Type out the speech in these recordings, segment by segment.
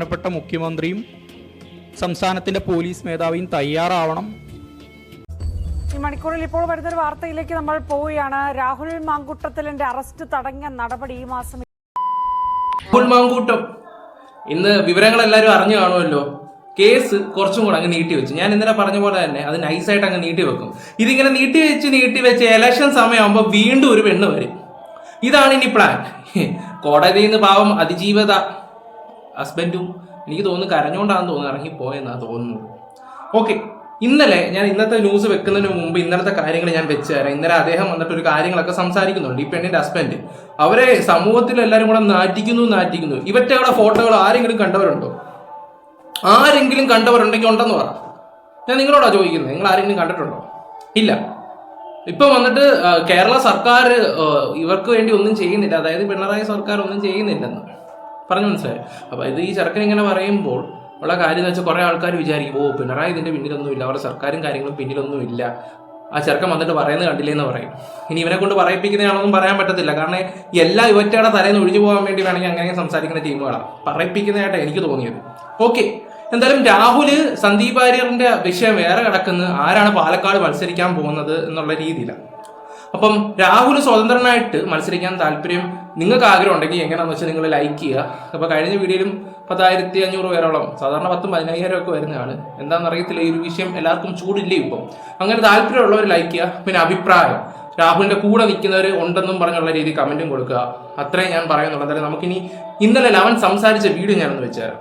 ബഹുമാനപ്പെട്ട മുഖ്യമന്ത്രിയും സംസ്ഥാനത്തിന്റെ പോലീസ് മേധാവിയും തയ്യാറാവണം. ഈ മണിക്കൂറിൽ ഇപ്പോൾ വരുന്നൊരു വാർത്തയിലേക്ക് നമ്മൾ പോവുകയാണ്. രാഹുൽ മാങ്കൂട്ടത്തിലിന്റെ അറസ്റ്റ് തടഞ്ഞ നടപടി ഈ മാസം. രാഹുൽ മാങ്കൂട്ടം ഇന്ന് വിവരങ്ങൾ എല്ലാവരും അറിഞ്ഞു കാണുമല്ലോ. കേസ് കുറച്ചും കൂടെ അങ്ങ് നീട്ടിവെച്ചു. ഞാൻ ഇന്നലെ പറഞ്ഞ പോലെ തന്നെ അത് നൈസായിട്ട് അങ്ങ് നീട്ടിവെക്കും. ഇതിങ്ങനെ നീട്ടിവെച്ച് ഇലക്ഷൻ സമയമാകുമ്പോൾ വീണ്ടും ഒരു പെണ്ണ് വരും. ഇതാണ് ഇനി പ്ലാൻ. കോടതിയിൽ നിന്ന് പാവം അതിജീവിത ഹസ്ബൻഡും എനിക്ക് തോന്നുന്നു കരഞ്ഞുകൊണ്ടാണെന്ന് തോന്നുന്നു ഇറങ്ങിപ്പോയെന്നാണ് തോന്നുന്നത്. ഓക്കെ, ഇന്നത്തെ ന്യൂസ് വെക്കുന്നതിന് മുമ്പ് ഇന്നലത്തെ കാര്യങ്ങൾ ഞാൻ വെച്ച് തരാം. ഇന്നലെ അദ്ദേഹം വന്നിട്ട് ഒരു കാര്യങ്ങളൊക്കെ സംസാരിക്കുന്നുണ്ട്. ഈ പെണ്ണിന്റെ ഹസ്ബൻഡ് അവരെ സമൂഹത്തിൽ എല്ലാവരും കൂടെ നാറ്റിക്കുന്നു. ഇവറ്റകളുടെ ഫോട്ടോകൾ ആരെങ്കിലും കണ്ടവരുണ്ടോ? ആരെങ്കിലും കണ്ടവരുണ്ടെങ്കിൽ ഉണ്ടെന്ന് പറ. ഞാൻ നിങ്ങളോടാ ചോദിക്കുന്നത്, നിങ്ങൾ ആരെങ്കിലും കണ്ടിട്ടുണ്ടോ? ഇല്ല. ഇപ്പൊ വന്നിട്ട് കേരള സർക്കാർ ഇവർക്ക് വേണ്ടി ഒന്നും ചെയ്യുന്നില്ല, അതായത് പിണറായി സർക്കാർ ഒന്നും ചെയ്യുന്നില്ലെന്ന് പറഞ്ഞു മനസ്സിലായി. അപ്പൊ ഇത് ഈ ചെറുക്കൻ ഇങ്ങനെ പറയുമ്പോൾ ഉള്ള കാര്യം എന്ന് വെച്ചാൽ കുറെ ആൾക്കാർ വിചാരിക്കും, ഓ പിണറായി ഇതിന്റെ പിന്നിലൊന്നുമില്ല, അവരുടെ സർക്കാരും കാര്യങ്ങളും പിന്നിലൊന്നുമില്ല, ആ ചെറുക്കൻ വന്നിട്ട് പറയുന്നത് കണ്ടില്ലേന്ന് പറയും. ഇനി ഇവനെ കൊണ്ട് പറയിപ്പിക്കുന്നതാണോന്നും പറയാൻ പറ്റത്തില്ല. കാരണം എല്ലാ യുവറ്റയുടെ തലേന്ന് ഒഴിഞ്ഞു പോകാൻ വേണ്ടി വേണമെങ്കിൽ അങ്ങനെ സംസാരിക്കുന്ന ടീമുകളാണ്. പറയിപ്പിക്കുന്നതായിട്ട് എനിക്ക് തോന്നിയത്. ഓക്കെ, എന്തായാലും രാഹുല് സന്ദീപ് വാര്യറിന്റെ വിഷയം വേറെ കിടക്കുന്ന ആരാണ് പാലക്കാട് മത്സരിക്കാൻ പോകുന്നത് എന്നുള്ള രീതിയിലാണ്. അപ്പം രാഹുൽ സ്വതന്ത്രനായിട്ട് മത്സരിക്കാൻ താല്പര്യം നിങ്ങൾക്ക് ആഗ്രഹം ഉണ്ടെങ്കിൽ എങ്ങനെയാണെന്ന് വെച്ചാൽ നിങ്ങൾ ലൈക്ക് ചെയ്യുക. അപ്പൊ കഴിഞ്ഞ വീഡിയോയിലും 10,500 പേരോളം, സാധാരണ 10,000-15,000 ഒക്കെ വരുന്നതാണ്. എന്താണെന്ന് അറിയത്തില്ല, ഈ ഒരു വിഷയം എല്ലാവർക്കും ചൂടില്ലേ ഇപ്പം. അങ്ങനെ താല്പര്യമുള്ളവർ ലൈക്ക് ചെയ്യുക. പിന്നെ അഭിപ്രായം രാഹുലിന്റെ കൂടെ നിൽക്കുന്നവർ ഉണ്ടെന്നും പറഞ്ഞുള്ള രീതി കമന്റും കൊടുക്കുക. അത്രയും ഞാൻ പറയുന്നുള്ളൂ. എന്തായാലും നമുക്കിനി ഇന്നലെ അവൻ സംസാരിച്ച വീഡിയോ ഞാനൊന്ന് വെച്ചുതരാം.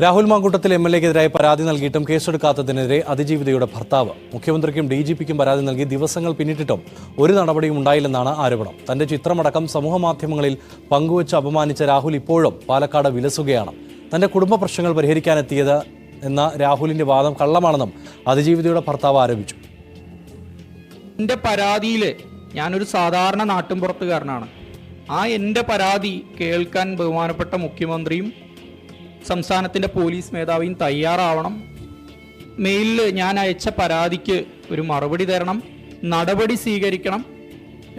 രാഹുൽ മാങ്കൂട്ടത്തിൽ MLA-ക്കെതിരായി പരാതി നൽകിയിട്ടും കേസെടുക്കാത്തതിനെതിരെ അതിജീവിതയുടെ ഭർത്താവ് മുഖ്യമന്ത്രിക്കും DGP-ക്കും പരാതി നൽകി ദിവസങ്ങൾ പിന്നിട്ടിട്ടും ഒരു നടപടിയും ഉണ്ടായില്ലെന്നാണ് ആരോപണം. തന്റെ ചിത്രമടക്കം സമൂഹമാധ്യമങ്ങളിൽ പങ്കുവച്ച് അപമാനിച്ച രാഹുൽ ഇപ്പോഴും പാലക്കാട് വിലസുകയാണ്. തന്റെ കുടുംബ പ്രശ്നങ്ങൾ പരിഹരിക്കാനെത്തിയത് എന്ന രാഹുലിന്റെ വാദം കള്ളമാണെന്നും അതിജീവിതയുടെ ഭർത്താവ് ആരോപിച്ചു. എൻ്റെ പരാതിയിൽ ഞാനൊരു സാധാരണ നാട്ടുംപുറത്തുകാരനാണ്. എൻ്റെ പരാതി കേൾക്കാൻ ബഹുമാനപ്പെട്ട മുഖ്യമന്ത്രിയും സംസ്ഥാനത്തിൻ്റെ പോലീസ് മേധാവിയും തയ്യാറാവണം. മെയിലിൽ ഞാൻ അയച്ച പരാതിക്ക് ഒരു മറുപടി തരണം, നടപടി സ്വീകരിക്കണം.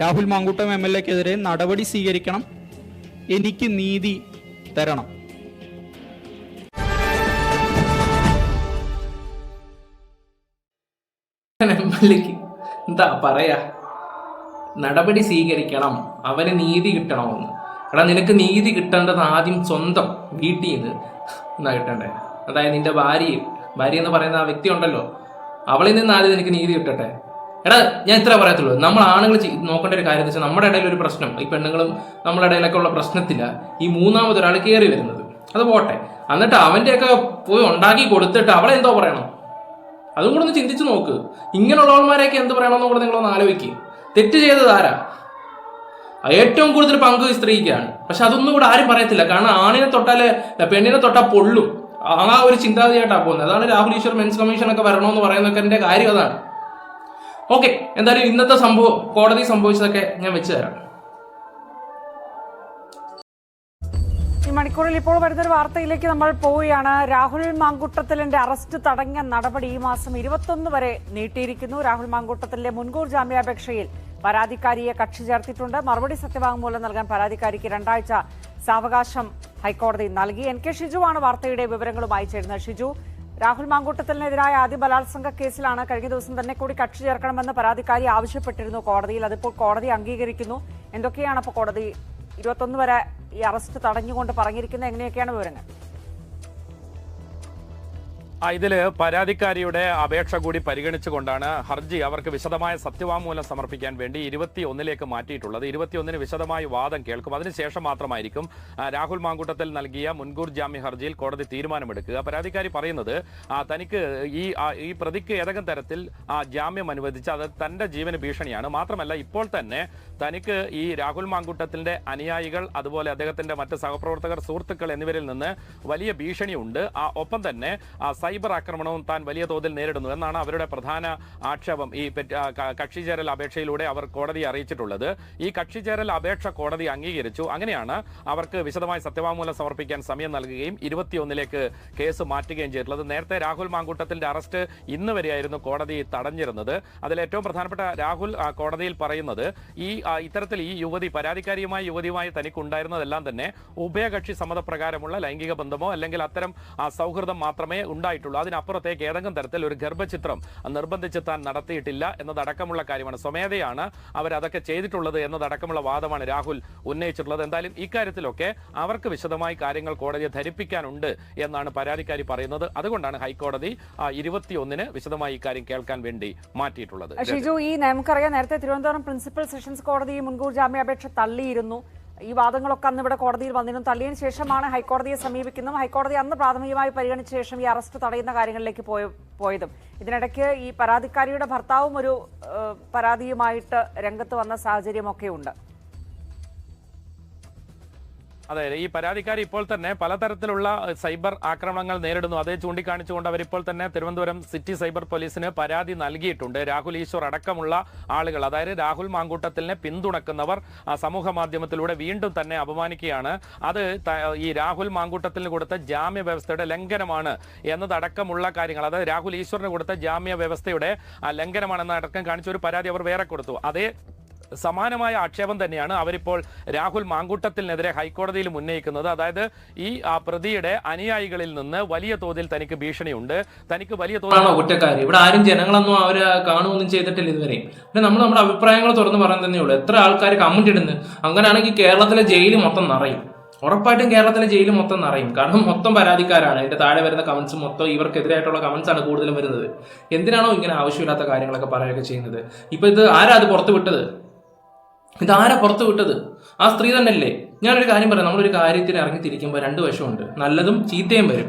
രാഹുൽ മാങ്കൂട്ടം MLA-ക്കെതിരെ നടപടി സ്വീകരിക്കണം, എനിക്ക് നീതി തരണം. എന്താ പറയാ, നടപടി സ്വീകരിക്കണം, അവന് നീതി കിട്ടണമെന്ന്. എടാ, നിനക്ക് നീതി കിട്ടേണ്ടത് ആദ്യം സ്വന്തം വീട്ടിൽ നിന്ന് എന്നാ കിട്ടണ്ടേ. അതായത് നിന്റെ ഭാര്യ എന്ന് പറയുന്ന ആ വ്യക്തി ഉണ്ടല്ലോ, അവളിൽ നിന്ന് ആദ്യം നിനക്ക് നീതി കിട്ടട്ടെ. എടാ, ഞാൻ ഇത്ര പറയത്തുള്ളൂ. നമ്മൾ ആണുങ്ങൾ നോക്കേണ്ട ഒരു കാര്യം എന്ന് വെച്ചാൽ നമ്മുടെ ഇടയിൽ ഒരു പ്രശ്നം, ഈ പെണ്ണുങ്ങളും നമ്മുടെ ഇടയിലൊക്കെ ഉള്ള പ്രശ്നത്തില്ല ഈ മൂന്നാമതൊരാൾ കയറി വരുന്നത്. അത് പോട്ടെ, എന്നിട്ട് അവൻ്റെയൊക്കെ പോയി ഉണ്ടാക്കി കൊടുത്തിട്ട് അവളെ എന്തോ പറയണം, അതും കൂടെ ഒന്ന് ചിന്തിച്ചു നോക്ക്. ഇങ്ങനെയുള്ളവന്മാരെയൊക്കെ എന്ത് പറയണമെന്നും കൂടെ നിങ്ങളൊന്ന് ആലോചിക്കുക. തെറ്റ് ചെയ്തത് ആരാ? ഏറ്റവും കൂടുതൽ പങ്ക് സ്ത്രീക്കാണ്. പക്ഷെ അതൊന്നും കൂടെ ആരും പറയത്തില്ല. കാരണം ആണിനെ തൊട്ടാല് പെണ്ണിനെ തൊട്ടാൽ പൊള്ളും, ആ ഒരു ചിന്താഗതിയായിട്ടാണ് പോകുന്നത്. അതാണ് രാഹുൽ ഈശ്വർ മെൻസ് കമ്മീഷൻ ഒക്കെ വരണമെന്ന് പറയുന്നതൊക്കെ എൻ്റെ കാര്യം അതാണ്. ഓക്കെ, എന്തായാലും ഇന്നത്തെ കോടതി സംഭവിച്ചതൊക്കെ ഞാൻ വെച്ച് തരാം. ഈ മണിക്കൂറിൽ ഇപ്പോൾ വരുന്നൊരു വാർത്തയിലേക്ക് നമ്മൾ പോവുകയാണ്. രാഹുൽ മാങ്കൂട്ടത്തിലിന്റെ അറസ്റ്റ് തടഞ്ഞ നടപടി ഈ മാസം 21 വരെ നീട്ടിയിരിക്കുന്നു. രാഹുൽ മാങ്കൂട്ടത്തിലെ മുൻകൂർ ജാമ്യാപേക്ഷയിൽ പരാതിക്കാരിയെ കക്ഷി ചേർത്തിട്ടുണ്ട്. മറുപടി സത്യവാങ്മൂലം നൽകാൻ പരാതിക്കാരിക്ക് 2 ആഴ്ച സാവകാശം ഹൈക്കോടതി നൽകി. NK ഷിജുവാണ് വാർത്തയുടെ വിവരങ്ങളുമായി ചേരുന്നത്. ഷിജു, രാഹുൽ മാങ്കൂട്ടത്തിനെതിരായ ആദ്യ ബലാത്സംഗ കേസിലാണ് കഴിഞ്ഞ ദിവസം തന്നെ കൂടി കക്ഷി ചേർക്കണമെന്ന് പരാതിക്കാരി ആവശ്യപ്പെട്ടിരുന്നു കോടതിയിൽ. അതിപ്പോൾ കോടതി അംഗീകരിക്കുന്നു. എന്തൊക്കെയാണ് അപ്പോൾ കോടതി 21 വരെ ഈ അറസ്റ്റ് തടഞ്ഞുകൊണ്ട് പറഞ്ഞിരിക്കുന്നത്? എങ്ങനെയൊക്കെയാണ് വിവരങ്ങൾ? ഇതിൽ പരാതിക്കാരിയുടെ അപേക്ഷ കൂടി പരിഗണിച്ചുകൊണ്ടാണ് ഹർജി അവർക്ക് വിശദമായ സത്യവാങ്മൂലം സമർപ്പിക്കാൻ വേണ്ടി 21-ലേക്ക് മാറ്റിയിട്ടുള്ളത്. 21-ന് വിശദമായ വാദം കേൾക്കും. അതിനുശേഷം മാത്രമായിരിക്കും രാഹുൽ മാങ്കൂട്ടത്തിൽ നൽകിയ മുൻകൂർ ജാമ്യ ഹർജിയിൽ കോടതി തീരുമാനമെടുക്കുക. പരാതിക്കാരി പറയുന്നത് തനിക്ക് ഈ പ്രതിക്ക് ഏതെങ്കിലും തരത്തിൽ ജാമ്യം അനുവദിച്ച് അത് തന്റെ ജീവന് ഭീഷണിയാണ്. മാത്രമല്ല ഇപ്പോൾ തന്നെ തനിക്ക് ഈ രാഹുൽ മാങ്കൂട്ടത്തിന്റെ അനുയായികൾ, അതുപോലെ അദ്ദേഹത്തിന്റെ മറ്റ് സഹപ്രവർത്തകർ, സുഹൃത്തുക്കൾ എന്നിവരിൽ നിന്ന് വലിയ ഭീഷണിയുണ്ട്. ഒപ്പം തന്നെ സൈബർ ആക്രമണവും താൻ വലിയ തോതിൽ നേരിടുന്നു എന്നാണ് അവരുടെ പ്രധാന ആക്ഷേപം. ഈ കക്ഷി ചേരൽ അപേക്ഷയിലൂടെ അവർ കോടതിയെ അറിയിച്ചിട്ടുള്ളത്. ഈ കക്ഷി ചേരൽ അപേക്ഷ കോടതി അംഗീകരിച്ചു. അങ്ങനെയാണ് അവർക്ക് വിശദമായ സത്യവാങ്മൂലം സമർപ്പിക്കാൻ സമയം നൽകുകയും 21ലേക്ക് കേസ് മാറ്റുകയും ചെയ്തിട്ടുള്ളത്. നേരത്തെ രാഹുൽ മാങ്കൂട്ടത്തിന്റെ അറസ്റ്റ് ഇന്ന് വരെയായിരുന്നു കോടതി തടഞ്ഞിരുന്നത്. അതിൽ ഏറ്റവും പ്രധാനപ്പെട്ട രാഹുൽ കോടതിയിൽ പറയുന്നത് ഇത്തരത്തിൽ ഈ യുവതി പരാതിക്കാരിയുമായി യുവതിയുമായി തനിക്കുണ്ടായിരുന്നതെല്ലാം തന്നെ ഉഭയകക്ഷി സമ്മതപ്രകാരമുള്ള ലൈംഗിക ബന്ധമോ അല്ലെങ്കിൽ അത്തരം സൗഹൃദം മാത്രമേ ഉണ്ടായിട്ടുള്ളൂ. അതിനപ്പുറത്തേക്ക് ഏതെങ്കിലും തരത്തിൽ ഒരു ഗർഭചിത്രം നിർബന്ധിച്ച് താൻ നടത്തിയിട്ടില്ല എന്നതടക്കമുള്ള കാര്യമാണ്. സ്വമേധയാണ് അവരതൊക്കെ ചെയ്തിട്ടുള്ളത് എന്നതടക്കമുള്ള വാദമാണ് രാഹുൽ ഉന്നയിച്ചിട്ടുള്ളത്. എന്തായാലും ഇക്കാര്യത്തിലൊക്കെ അവർക്ക് വിശദമായി കാര്യങ്ങൾ കോടതിയെ ധരിപ്പിക്കാനുണ്ട് എന്നാണ് പരാതിക്കാരി പറയുന്നത്. അതുകൊണ്ടാണ് ഹൈക്കോടതി 21-ന് വിശദമായി ഇക്കാര്യം കേൾക്കാൻ വേണ്ടി മാറ്റിയിട്ടുള്ളത്. ഷിജു, ഈ നമുക്കറിയാം നേരത്തെ തിരുവനന്തപുരം പ്രിൻസിപ്പൽ സെഷൻസ് കോടതി മുൻകൂർ ജാമ്യാപേക്ഷ തള്ളിയിരുന്നു. ഈ വാദങ്ങളൊക്കെ അന്ന് ഇവിടെ കോടതിയിൽ വന്നിരുന്നു. തള്ളിയതിനു ശേഷമാണ് ഹൈക്കോടതിയെ സമീപിക്കുന്നതും ഹൈക്കോടതി അന്ന് പ്രാഥമികമായി പരിഗണിച്ച ശേഷം ഈ അറസ്റ്റ് തടയുന്ന കാര്യങ്ങളിലേക്ക് പോയതും. ഇതിനിടയ്ക്ക് ഈ പരാതിക്കാരിയുടെ ഭർത്താവും ഒരു പരാതിയുമായിട്ട് രംഗത്ത് വന്ന സാഹചര്യമൊക്കെ ഉണ്ട്. അതെ, ഈ പരാതിക്കാരി ഇപ്പോൾ തന്നെ പലതരത്തിലുള്ള സൈബർ ആക്രമണങ്ങൾ നേരിടുന്നു. അതേ ചൂണ്ടിക്കാണിച്ചുകൊണ്ട് അവരിപ്പോൾ തന്നെ തിരുവനന്തപുരം സിറ്റി സൈബർ പോലീസിന് പരാതി നൽകിയിട്ടുണ്ട്. രാഹുൽ ഈശ്വർ അടക്കമുള്ള ആളുകൾ, അതായത് രാഹുൽ മാങ്കൂട്ടത്തിലിനെ പിന്തുണക്കുന്നവർ സമൂഹ മാധ്യമത്തിലൂടെ വീണ്ടും തന്നെ അപമാനിക്കുകയാണ്. അത് ഈ രാഹുൽ മാങ്കൂട്ടത്തിന് കൊടുത്ത ജാമ്യ വ്യവസ്ഥയുടെ ലംഘനമാണ് എന്നതടക്കമുള്ള കാര്യങ്ങൾ, അതായത് രാഹുൽ ഈശ്വറിന് കൊടുത്ത ജാമ്യ വ്യവസ്ഥയുടെ ലംഘനമാണെന്നടക്കം കാണിച്ച ഒരു പരാതി അവർ വേറെ കൊടുത്തു. അതേ സമാനമായ ആക്ഷേപം തന്നെയാണ് അവരിപ്പോൾ രാഹുൽ മാങ്കൂട്ടത്തിനെതിരെ ഹൈക്കോടതിയിൽ ഉന്നയിക്കുന്നത്. അതായത് ഈ പ്രതിയുടെ അനുയായികളിൽ നിന്ന് വലിയ തോതിൽ തനിക്ക് ഭീഷണിയുണ്ട്, തനിക്ക് വലിയ തോതിൽ കുറ്റക്കാർ. ഇവിടെ ആരും ജനങ്ങളൊന്നും അവര് കാണുകയൊന്നും ചെയ്തിട്ടില്ല ഇതുവരെ. പിന്നെ നമ്മൾ നമ്മുടെ അഭിപ്രായങ്ങൾ തുറന്ന് പറയാൻ തന്നെ ഉള്ളൂ. എത്ര ആൾക്കാർ കമന്റ് ഇടുന്നു. അങ്ങനെയാണെങ്കിൽ കേരളത്തിലെ ജയിൽ മൊത്തം നിറയും. ഉറപ്പായിട്ടും കേരളത്തിലെ ജയിൽ മൊത്തം നിറയും. കാരണം മൊത്തം പരാതിക്കാരാണ്. എന്റെ താഴെ വരുന്ന കമന്റ്സ് മൊത്തം ഇവർക്കെതിരായിട്ടുള്ള കമന്റ്സ് ആണ് കൂടുതലും വരുന്നത്. എന്തിനാണോ ഇങ്ങനെ ആവശ്യമില്ലാത്ത കാര്യങ്ങളൊക്കെ പറയുകയൊക്കെ ചെയ്യുന്നത്? ഇപ്പൊ ഇത് ആരാ അത് പുറത്തു വിട്ടത്? ഇതാരാ പുറത്തു വിട്ടത്? ആ സ്ത്രീ തന്നെയല്ലേ? ഞാനൊരു കാര്യം പറയാം. നമ്മളൊരു കാര്യത്തിന് ഇറങ്ങി തിരിക്കുമ്പോൾ രണ്ട് വശമുണ്ട്, നല്ലതും ചീത്തയും വരും.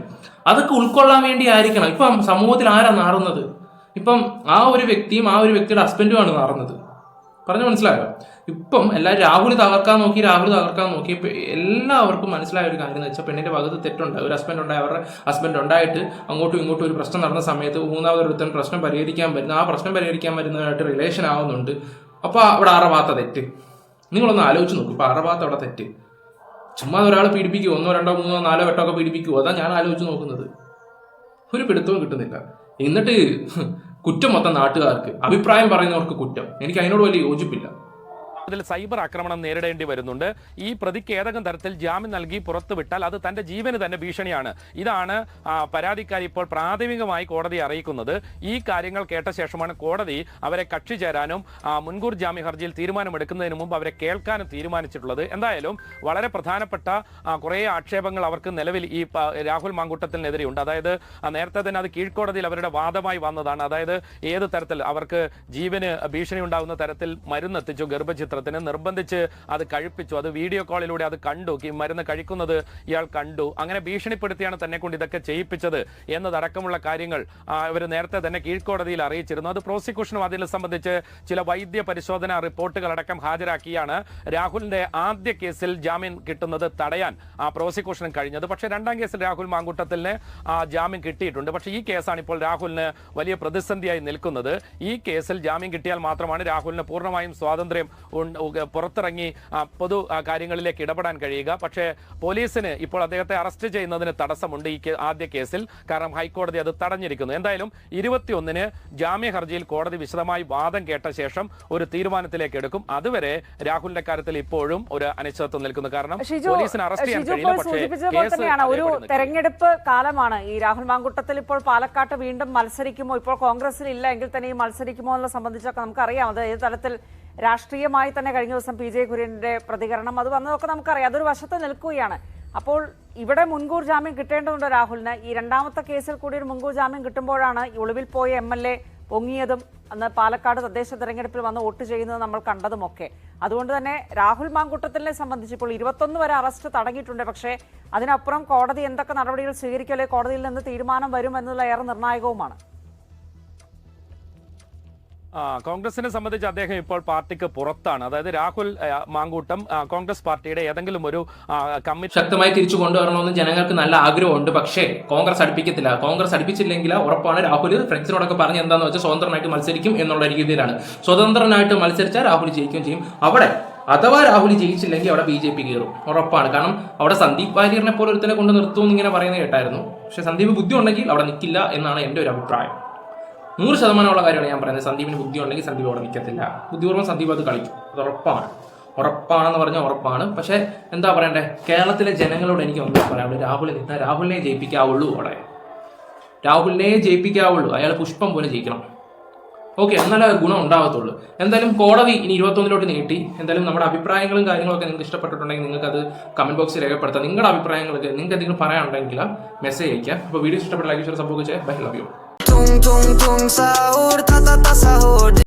അതൊക്കെ ഉൾക്കൊള്ളാൻ വേണ്ടി ആയിരിക്കണം. ഇപ്പം സമൂഹത്തിൽ ആരാ നാറുന്നത്? ഇപ്പം ആ ഒരു വ്യക്തിയും ആ ഒരു വ്യക്തിയുടെ ഹസ്ബൻഡുമാണ് നാറുന്നത്. പറഞ്ഞു മനസ്സിലായോ? ഇപ്പം എല്ലാവരും രാഹുൽ തകർക്കാൻ നോക്കി എല്ലാവർക്കും മനസ്സിലായ ഒരു കാര്യം എന്ന് വെച്ചാൽ പെണ്ണിന്റെ ഭാഗത്ത് തെറ്റുണ്ട്. ഒരു ഹസ്ബൻഡ് ഉണ്ടായി, അവരുടെ ഹസ്ബൻഡ് ഉണ്ടായിട്ട് അങ്ങോട്ടും ഇങ്ങോട്ടും ഒരു പ്രശ്നം നടന്ന സമയത്ത് മൂന്നാമതൊരുത്തൻ പ്രശ്നം പരിഹരിക്കാൻ വരുന്ന, ആ പ്രശ്നം പരിഹരിക്കാൻ വരുന്നതായിട്ട് റിലേഷൻ ആവുന്നുണ്ട്. അപ്പൊ അവിടെ ആറ ഭാഗത്ത തെറ്റ്. നിങ്ങളൊന്ന് ആലോചിച്ച് നോക്കും. ഇപ്പൊ ആറ ഭാഗത്ത് അവിടെ തെറ്റ്. ചുമ്മാ ഒരാൾ പീഡിപ്പിക്കുമോ? 1, 2, 3, 4 വട്ടമൊക്കെ പീഡിപ്പിക്കുമോ? അതാ ഞാൻ ആലോചിച്ച് നോക്കുന്നത്. ഒരു പിടുത്തവും കിട്ടുന്നില്ല. എന്നിട്ട് കുറ്റം മൊത്തം നാട്ടുകാർക്ക്, അഭിപ്രായം പറയുന്നവർക്ക് കുറ്റം. എനിക്ക് അതിനോട് വലിയ യോജിപ്പില്ല. അതിൽ സൈബർ ആക്രമണം നേരിടേണ്ടി വരുന്നുണ്ട്. ഈ പ്രതിക്ക് ഏതെങ്കിലും തരത്തിൽ ജാമ്യം നൽകി പുറത്തുവിട്ടാൽ അത് തന്റെ ജീവന് തന്നെ ഭീഷണിയാണ്. ഇതാണ് പരാതിക്കാരി ഇപ്പോൾ പ്രാഥമികമായി കോടതിയെ അറിയിക്കുന്നത്. ഈ കാര്യങ്ങൾ കേട്ട ശേഷമാണ് കോടതി അവരെ കക്ഷി ചേരാനും മുൻകൂർ ജാമ്യ ഹർജിയിൽ തീരുമാനമെടുക്കുന്നതിന് മുമ്പ് അവരെ കേൾക്കാനും തീരുമാനിച്ചിട്ടുള്ളത്. എന്തായാലും വളരെ പ്രധാനപ്പെട്ട കുറേ ആക്ഷേപങ്ങൾ അവർക്ക് നിലവിൽ ഈ രാഹുൽ മാങ്കൂട്ടത്തിനെതിരെയുണ്ട്. അതായത് നേരത്തെ തന്നെ അത് കീഴ്ക്കോടതിയിൽ അവരുടെ വാദമായി വന്നതാണ്. അതായത് ഏത് തരത്തിൽ അവർക്ക് ജീവന് ഭീഷണി ഉണ്ടാകുന്ന തരത്തിൽ മരുന്നെത്തിച്ചു, ഗർഭചിത്രം നിർബന്ധിച്ച് അത് കഴിപ്പിച്ചു, അത് വീഡിയോ കോളിലൂടെ അത് കണ്ടു, മരുന്ന് കഴിക്കുന്നത് ഇയാൾ കണ്ടു, അങ്ങനെ ഭീഷണിപ്പെടുത്തിയാണ് തന്നെ കൊണ്ട് ഇതൊക്കെ ചെയ്യിപ്പിച്ചത് എന്നതടക്കമുള്ള കാര്യങ്ങൾ ഇവർ നേരത്തെ തന്നെ കീഴ്ക്കോടതിയിൽ അറിയിച്ചിരുന്നു. അത് പ്രോസിക്യൂഷനും അതിനെ സംബന്ധിച്ച് ചില വൈദ്യ പരിശോധന റിപ്പോർട്ടുകളടക്കം ഹാജരാക്കിയാണ് രാഹുലിന്റെ ആദ്യ കേസിൽ ജാമ്യം കിട്ടുന്നത് തടയാൻ പ്രോസിക്യൂഷനും കഴിഞ്ഞത്. പക്ഷേ രണ്ടാം കേസിൽ രാഹുൽ മാങ്കൂട്ടത്തിന് ജാമ്യം കിട്ടിയിട്ടുണ്ട്. പക്ഷേ ഈ കേസാണ് ഇപ്പോൾ രാഹുലിന് വലിയ പ്രതിസന്ധിയായി നിൽക്കുന്നത്. ഈ കേസിൽ ജാമ്യം കിട്ടിയാൽ മാത്രമാണ് രാഹുലിന് പൂർണ്ണമായും സ്വാതന്ത്ര്യം പുറത്തിറങ്ങി പൊതു കാര്യങ്ങളിലേക്ക് ഇടപെടാൻ കഴിയുക. പക്ഷേ പോലീസിന് ഇപ്പോൾ അദ്ദേഹത്തെ അറസ്റ്റ് ചെയ്യുന്നതിന് തടസ്സമുണ്ട് ഈ ആദ്യ കേസിൽ. കാരണം ഹൈക്കോടതി അത് തടഞ്ഞിരിക്കുന്നു. എന്തായാലും 21-ന് ജാമ്യ ഹർജിയിൽ കോടതി വിശദമായി വാദം കേട്ട ശേഷം ഒരു തീരുമാനത്തിലേക്ക് എടുക്കും. അതുവരെ രാഹുലിന്റെ കാര്യത്തിൽ ഇപ്പോഴും ഒരു അനിശ്ചിതത്വം നിൽക്കുന്നു. കാരണം പോലീസിന് അറസ്റ്റ് ചെയ്യാൻ കഴിയില്ല. പക്ഷേ ഒരു തെരഞ്ഞെടുപ്പ് കാലമാണ്. ഈ രാഹുൽ മാങ്കൂട്ടത്തിൽ ഇപ്പോൾ പാലക്കാട്ട് വീണ്ടും മത്സരിക്കുമോ? ഇപ്പോൾ കോൺഗ്രസിൽ ഇല്ല എങ്കിൽ തന്നെ ഈ മത്സരിക്കുമോ എന്നുള്ളത് സംബന്ധിച്ചൊക്കെ നമുക്കറിയാം. അത് ഏത് തലത്തിൽ രാഷ്ട്രീയമായി തന്നെ കഴിഞ്ഞ ദിവസം PJ കുര്യന്റെ പ്രതികരണം അത് വന്നതൊക്കെ നമുക്കറിയാം. അതൊരു വശത്ത് നിൽക്കുകയാണ്. അപ്പോൾ ഇവിടെ മുൻകൂർ ജാമ്യം കിട്ടേണ്ടതുണ്ട് രാഹുലിന്. ഈ രണ്ടാമത്തെ കേസിൽ കൂടി ഒരു മുൻകൂർ ജാമ്യം കിട്ടുമ്പോഴാണ് ഒളിവിൽ പോയ MLA പൊങ്ങിയതും അന്ന് പാലക്കാട് തദ്ദേശ തെരഞ്ഞെടുപ്പിൽ വന്ന് വോട്ട് ചെയ്യുന്നത് നമ്മൾ കണ്ടതുമൊക്കെ. അതുകൊണ്ട് തന്നെ രാഹുൽ മാങ്കൂട്ടത്തിനെ സംബന്ധിച്ച് ഇപ്പോൾ 21 വരെ അറസ്റ്റ് തടങ്ങിയിട്ടുണ്ട്. പക്ഷേ അതിനപ്പുറം കോടതി എന്തൊക്കെ നടപടികൾ സ്വീകരിക്കലേ കോടതിയിൽ നിന്ന് തീരുമാനം വരും എന്നുള്ള ഏറെ നിർണായകവുമാണ്. കോൺഗ്രസിനെ സംബന്ധിച്ച് അദ്ദേഹം ഇപ്പോൾ പാർട്ടിക്ക് പുറത്താണ്. അതായത് രാഹുൽ മാങ്കൂട്ടം കോൺഗ്രസ് പാർട്ടിയുടെ ഏതെങ്കിലും ഒരു കമ്മിറ്റി ശക്തമായി തിരിച്ചു കൊണ്ടുവരണമെന്ന് ജനങ്ങൾക്ക് നല്ല ആഗ്രഹമുണ്ട്. പക്ഷേ കോൺഗ്രസ് അടുപ്പിക്കത്തില്ല. കോൺഗ്രസ് അടുപ്പിച്ചില്ലെങ്കിൽ ഉറപ്പാണ് രാഹുൽ ഫ്രണ്ട്സിനോടൊക്കെ പറഞ്ഞ് എന്താണെന്ന് വെച്ചാൽ സ്വതന്ത്രനായിട്ട് മത്സരിക്കും എന്നുള്ള രീതിയിലാണ്. സ്വതന്ത്രനായിട്ട് മത്സരിച്ചാൽ രാഹുൽ ജയിക്കുകയും ചെയ്യും. അവിടെ അഥവാ രാഹുൽ ജയിച്ചില്ലെങ്കിൽ അവിടെ BJP കയറും, ഉറപ്പാണ്. കാരണം അവിടെ സന്ദീപ് വാര്യറിനെ പോലെ ഒരുത്തനെ കൊണ്ട് നിർത്തുമെന്ന് ഇങ്ങനെ പറയുന്നത് കേട്ടായിരുന്നു. പക്ഷെ സന്ദീപ് ബുദ്ധി ഉണ്ടെങ്കിൽ അവിടെ നിൽക്കില്ല എന്നാണ് എൻ്റെ ഒരു അഭിപ്രായം. 100% കാര്യമാണ് ഞാൻ പറയുന്നത്. സന്ദീപിന് ബുദ്ധി ഉണ്ടെങ്കിൽ സന്ദീപ് അവിടെ നിൽക്കത്തില്ല. ബുദ്ധിപൂർവ്വം സന്ദീപ് അത് കളിക്കും, അത് ഉറപ്പാണ്. ഉറപ്പാണെന്ന് പറഞ്ഞാൽ ഉറപ്പാണ്. പക്ഷെ എന്താ പറയണ്ടേ, കേരളത്തിലെ ജനങ്ങളോട് എനിക്ക് ഒന്നും പറയാനുള്ളൂ. രാഹുലിനെ ജയിപ്പിക്കാവുള്ളൂ. അവിടെ രാഹുലിനെ ജയിപ്പിക്കാവുള്ളൂ. അയാൾ പുഷ്പം പോലെ ജയിക്കണം. ഓക്കെ, എന്നാലേ ഗുണം ഉണ്ടാകത്തുള്ളൂ. എന്തായാലും കോടതി ഇനി 21 നീട്ടി. എന്തായാലും നമ്മുടെ അഭിപ്രായങ്ങളും കാര്യങ്ങളൊക്കെ നിങ്ങൾക്ക് ഇഷ്ടപ്പെട്ടിട്ടുണ്ടെങ്കിൽ നിങ്ങൾക്ക് അത് കമന്റ് ബോക്സിൽ രേഖപ്പെടുത്താം. നിങ്ങളുടെ അഭിപ്രായങ്ങളൊക്കെ നിങ്ങൾക്ക് എന്തെങ്കിലും പറയാനുണ്ടെങ്കിൽ മെസ്സേജ് അയക്കാം. അപ്പോൾ വീഡിയോ ഇഷ്ടപ്പെട്ട ലൈക്ക് ഷെയർ സപ്പോർട്ട് ചെയ്യാം. Bye, love U.